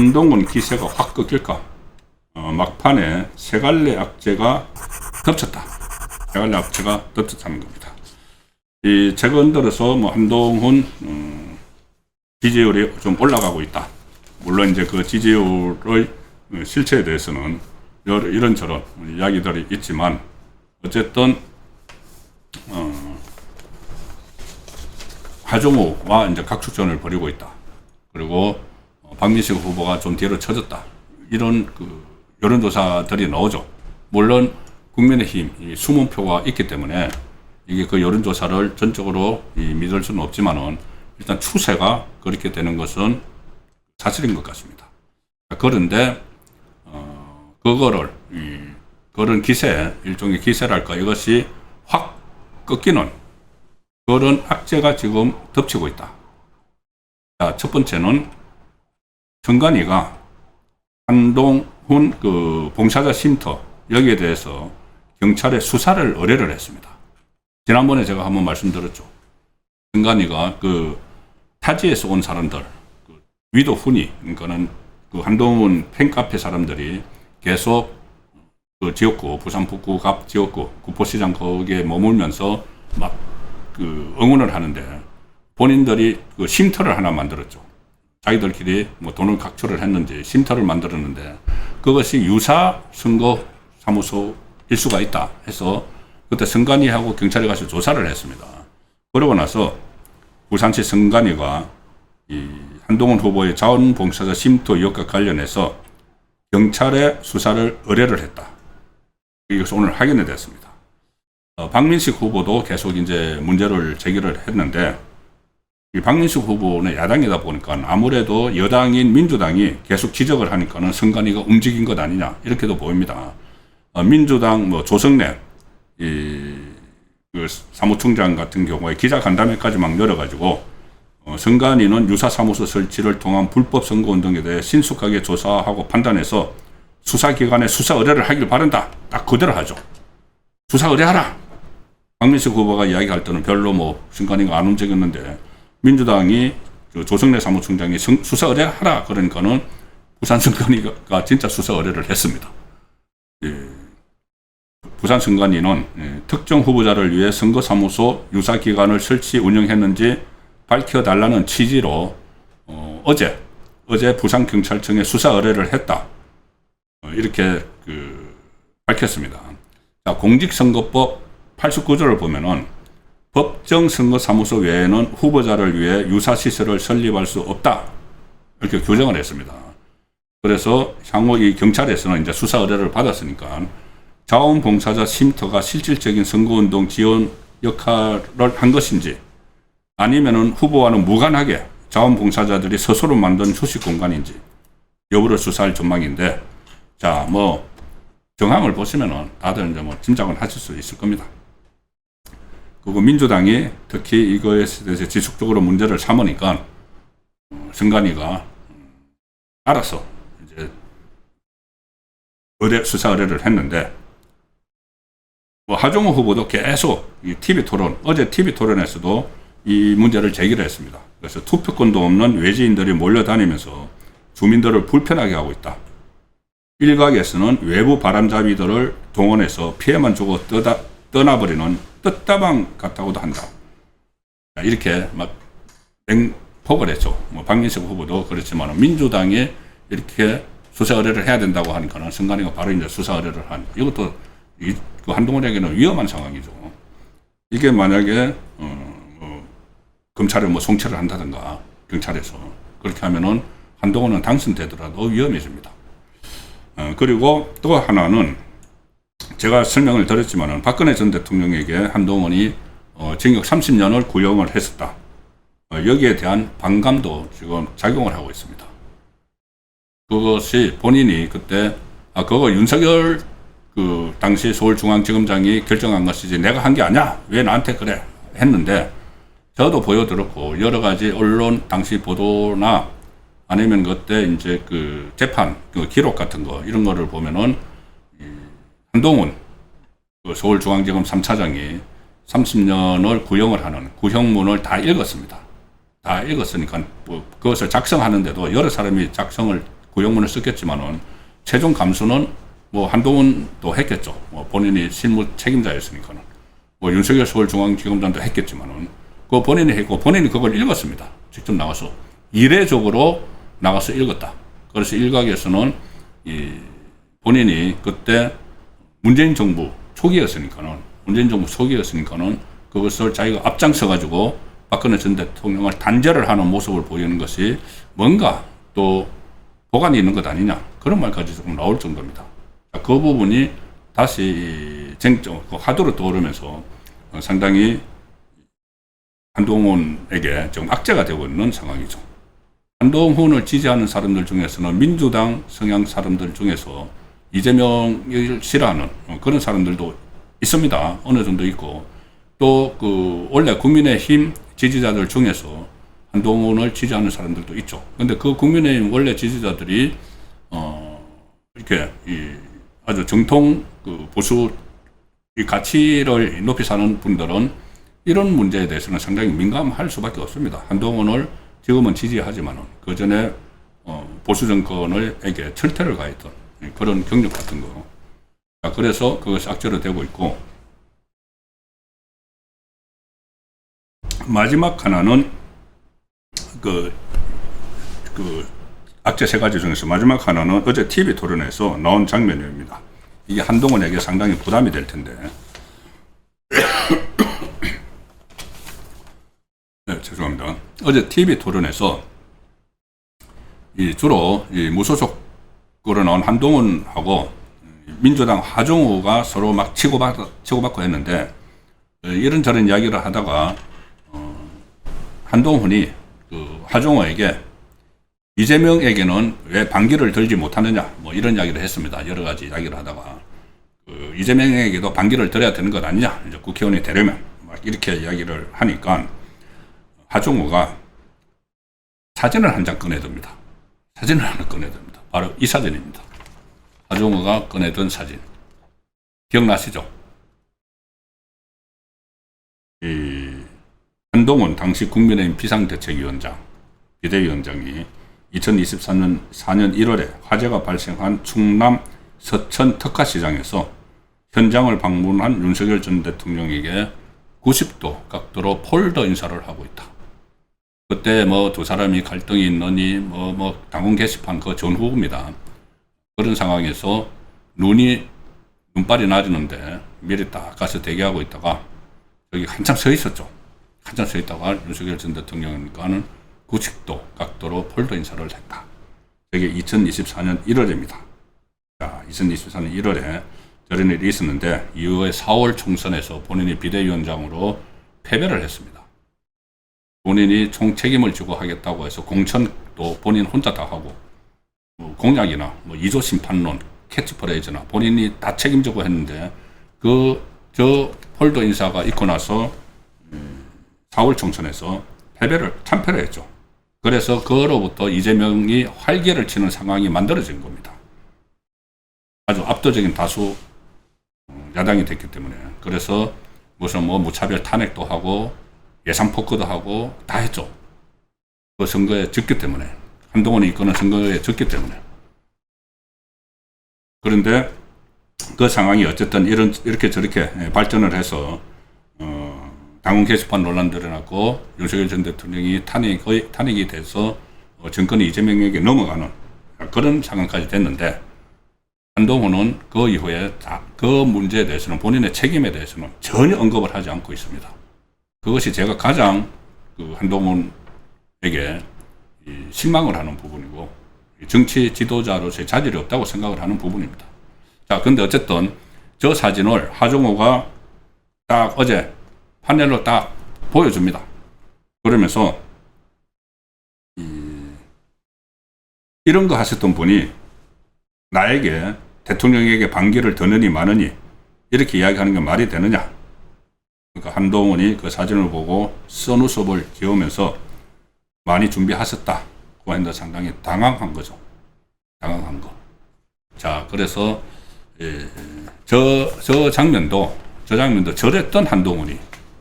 한동훈 기세가 확 꺾일까? 막판에 세 갈래 악재가 덮쳤다. 세 갈래 악재가 덮쳤다는 겁니다. 이 최근 들어서 뭐 한동훈 지지율이 좀 올라가고 있다. 물론 이제 그 지지율의 실체에 대해서는 이런저런 이야기들이 있지만 어쨌든 하정우와 이제 각축전을 벌이고 있다. 그리고 박민식 후보가 좀 뒤로 쳐졌다. 이런 그 여론조사들이 나오죠. 물론 국민의힘 숨은 표가 있기 때문에 이게 그 여론조사를 전적으로 믿을 수는 없지만은 일단 추세가 그렇게 되는 것은 사실인 것 같습니다. 그런데 그거를 그런 기세, 일종의 기세랄까, 이것이 확 꺾이는 그런 악재가 지금 덮치고 있다. 자, 첫 번째는 정관이가 한동훈 그 봉사자 쉼터 여기에 대해서 경찰에 수사를 의뢰를 했습니다. 지난번에 제가 한번 말씀드렸죠. 정관이가 그 타지에서 온 사람들, 그 위도 훈이, 그러니까는 그 한동훈 팬카페 사람들이 계속 그 지역구, 부산 북구 갑 지역구, 구포시장 거기에 머물면서 막 그 응원을 하는데 본인들이 그 쉼터를 하나 만들었죠. 자기들끼리 뭐 돈을 각출을 했는지 쉼터를 만들었는데 그것이 유사 선거 사무소일 수가 있다 해서 그때 선관위하고 경찰에 가서 조사를 했습니다. 그러고 나서 부산시 선관위가 이 한동훈 후보의 자원봉사자 쉼터 의혹과 관련해서 경찰에 수사를 의뢰를 했다. 이것을 오늘 확인이 됐습니다. 박민식 후보도 계속 이제 문제를 제기를 했는데 이 박민식 후보는 야당이다 보니까 아무래도 여당인 민주당이 계속 지적을 하니까는 선관위가 움직인 것 아니냐 이렇게도 보입니다. 민주당 뭐 조성래 그 사무총장 같은 경우에 기자 간담회까지 막 열어가지고 선관위는 유사 사무소 설치를 통한 불법 선거운동에 대해 신속하게 조사하고 판단해서 수사기관에 수사 의뢰를 하길 바란다. 딱 그대로 하죠. 수사 의뢰하라. 박민식 후보가 이야기할 때는 별로 뭐 선관위가 안 움직였는데 민주당이 조성래 사무총장이 수사 의뢰하라 그러니까는 부산 선관위가 진짜 수사 의뢰를 했습니다. 예. 부산 선관위는 특정 후보자를 위해 선거사무소 유사기관을 설치 운영했는지 밝혀달라는 취지로 어제 부산경찰청에 수사 의뢰를 했다. 이렇게 밝혔습니다. 자, 공직선거법 89조를 보면은 법정 선거사무소 외에는 후보자를 위해 유사시설을 설립할 수 없다. 이렇게 규정을 했습니다. 그래서 향후 이 경찰에서는 이제 수사 의뢰를 받았으니까 자원봉사자 쉼터가 실질적인 선거운동 지원 역할을 한 것인지 아니면은 후보와는 무관하게 자원봉사자들이 스스로 만든 휴식 공간인지 여부를 수사할 전망인데 자, 뭐 정황을 보시면은 다들 이제 뭐 짐작은 하실 수 있을 겁니다. 그리고 민주당이 특히 이거에 대해서 지속적으로 문제를 삼으니까 선관위가 알아서 이제 수사 의뢰를 했는데 뭐 하정우 후보도 계속 이 TV 토론, 어제 TV 토론에서도 이 문제를 제기를 했습니다. 그래서 투표권도 없는 외지인들이 몰려다니면서 주민들을 불편하게 하고 있다. 일각에서는 외부 바람잡이들을 동원해서 피해만 주고 떠나버리는 뜻다방 같다고도 한다. 이렇게 막 맹폭을 했죠. 뭐 박민식 후보도 그렇지만 민주당이 이렇게 수사 의뢰를 해야 된다고 하니까는 선관위가 바로 이제 수사 의뢰를 한. 이것도 그 한동훈에게는 위험한 상황이죠. 이게 만약에 검찰에 뭐 송치를 한다든가 경찰에서 그렇게 하면은 한동훈은 당선되더라도 위험해집니다. 그리고 또 하나는 제가 설명을 드렸지만은 박근혜 전 대통령에게 한동훈이 징역 30년을 구형을 했었다. 여기에 대한 반감도 지금 작용을 하고 있습니다. 그것이 본인이 그때 그거 윤석열 그 당시 서울중앙지검장이 결정한 것이지 내가 한 게 아니야. 왜 나한테 그래? 했는데 저도 보여드렸고 여러 가지 언론 당시 보도나 아니면 그때 이제 그 재판 그 기록 같은 거 이런 거를 보면은 한동훈 그 서울중앙지검 3차장이 30년을 구형을 하는 구형문을 다 읽었습니다. 다 읽었으니까 뭐 그것을 작성하는데도 여러 사람이 작성을 구형문을 썼겠지만은 최종 감수는 뭐 한동훈도 했겠죠. 뭐 본인이 실무 책임자였으니까는. 뭐 윤석열 서울중앙지검장도 했겠지만은 그 본인이 했고 본인이 그걸 읽었습니다. 직접 나가서 이례적으로 나가서 읽었다. 그래서 일각에서는 이 본인이 그때 문재인 정부 초기였으니까는 그것을 자기가 앞장서 가지고 박근혜 전 대통령을 단죄를 하는 모습을 보이는 것이 뭔가 또 보관이 있는 것 아니냐 그런 말까지 조금 나올 정도입니다. 그 부분이 다시 쟁점 화두로 떠오르면서 상당히 한동훈에게 지금 악재가 되고 있는 상황이죠. 한동훈을 지지하는 사람들 중에서는 민주당 성향 사람들 중에서 이재명을 싫어하는 그런 사람들도 있습니다. 어느 정도 있고 또 그 원래 국민의힘 지지자들 중에서 한동훈을 지지하는 사람들도 있죠. 근데 그 국민의힘 원래 지지자들이 이렇게 아주 정통 그 보수 이 가치를 높이 사는 분들은 이런 문제에 대해서는 상당히 민감할 수밖에 없습니다. 한동훈을 지금은 지지하지만은 그 전에 보수 정권에게 철퇴를 가했던 그런 경력 같은 거. 그래서 그것이 악재로 되고 있고 마지막 하나는 그 악재 세 가지 중에서 마지막 하나는 어제 TV 토론에서 나온 장면입니다. 이게 한동훈에게 상당히 부담이 될 텐데. 네, 죄송합니다. 어제 TV 토론에서 주로 무소속으로 나온 한동훈하고 민주당 하정우가 서로 막 치고받고 했는데 이런저런 이야기를 하다가 한동훈이 그 하정우에게 이재명에게는 왜 반기를 들지 못하느냐 뭐 이런 이야기를 했습니다. 여러 가지 이야기를 하다가 이재명에게도 반기를 들어야 되는 것 아니냐 이제 국회의원이 되려면 막 이렇게 이야기를 하니까 하정우가 사진을 한 장 꺼내듭니다. 사진을 하나 꺼내듭니다. 바로 이 사진입니다. 하정우가 꺼내든 사진 기억나시죠? 한동훈 당시 국민의힘 비상대책위원장 비대위원장이 2024년 1월에 화재가 발생한 충남 서천 특화시장에서 현장을 방문한 윤석열 전 대통령에게 90도 각도로 폴더 인사를 하고 있다. 그때 뭐 두 사람이 갈등이 있느니 뭐 당원 게시판 그 전후입니다. 그런 상황에서 눈발이 낮았는데 미리 딱 가서 대기하고 있다가 여기 한참 서 있었죠. 한참 서 있다가 윤석열 전 대통령과는 90도 각도로 폴더 인사를 했다. 이게 2024년 1월입니다. 자, 2024년 1월에 저런 일이 있었는데 이후에 4월 총선에서 본인이 비대위원장으로 패배를 했습니다. 본인이 총책임을 지고 하겠다고 해서 공천도 본인 혼자 다 하고 공약이나 뭐 2조 심판론, 캐치프레이즈나 본인이 다 책임지고 했는데 저 폴더 인사가 있고 나서 4월 총선에서 참패를 했죠. 그래서 그로부터 이재명이 활개를 치는 상황이 만들어진 겁니다. 아주 압도적인 다수 야당이 됐기 때문에. 그래서 무슨 뭐 무차별 탄핵도 하고 예산 포크도 하고 다 했죠. 그 선거에 졌기 때문에. 한동훈이 이끄는 선거에 졌기 때문에. 그런데 그 상황이 어쨌든 이렇게 저렇게 발전을 해서 당원 게시판 논란들이 났고 윤석열 전 대통령이 탄핵이 돼서 정권이 이재명에게 넘어가는 그런 상황까지 됐는데 한동훈은 그 이후에 그 문제에 대해서는 본인의 책임에 대해서는 전혀 언급을 하지 않고 있습니다. 그것이 제가 가장 한동훈에게 실망을 하는 부분이고 정치 지도자로서의 자질이 없다고 생각을 하는 부분입니다. 자, 근데 어쨌든 저 사진을 하정우가 딱 어제 판넬로 딱 보여줍니다. 그러면서 이런 거 하셨던 분이 나에게 대통령에게 반기를 드느니 마느니 이렇게 이야기하는 게 말이 되느냐. 그러니까 한동훈이 그 사진을 보고 선우섭을 지으면서 많이 준비하셨다고 했는데 상당히 당황한 거죠. 당황한 거. 자, 그래서 저 장면도 저랬던 한동훈이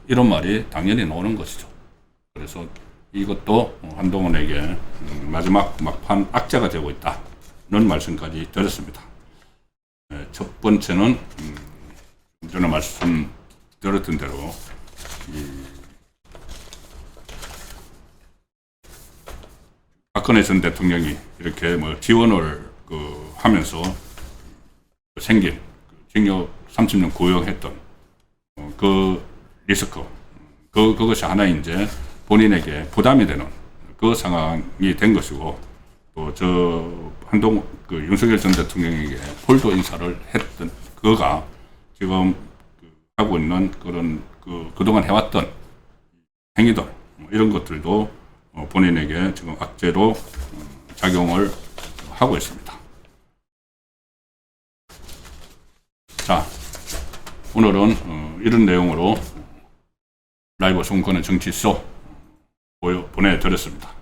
이런 말이 당연히 나오는 것이죠. 그래서 이것도 한동훈에게 마지막 막판 악재가 되고 있다. 말씀까지 드렸습니다. 첫 번째는 전에 말씀드렸던 대로 박근혜 전 대통령이 이렇게 뭐 지원을 하면서 생긴 징역 30년 구형했던 그 리스크, 그것이 하나 이제 본인에게 부담이 되는 그 상황이 된 것이고, 또 한동훈 윤석열 전 대통령에게 홀도 인사를 했던 그가 지금 하고 있는 그런 그동안 해왔던 행위들, 이런 것들도 본인에게 지금 악재로 작용을 하고 있습니다. 자, 오늘은 이런 내용으로 라이브 송건의 정치쇼 보내드렸습니다.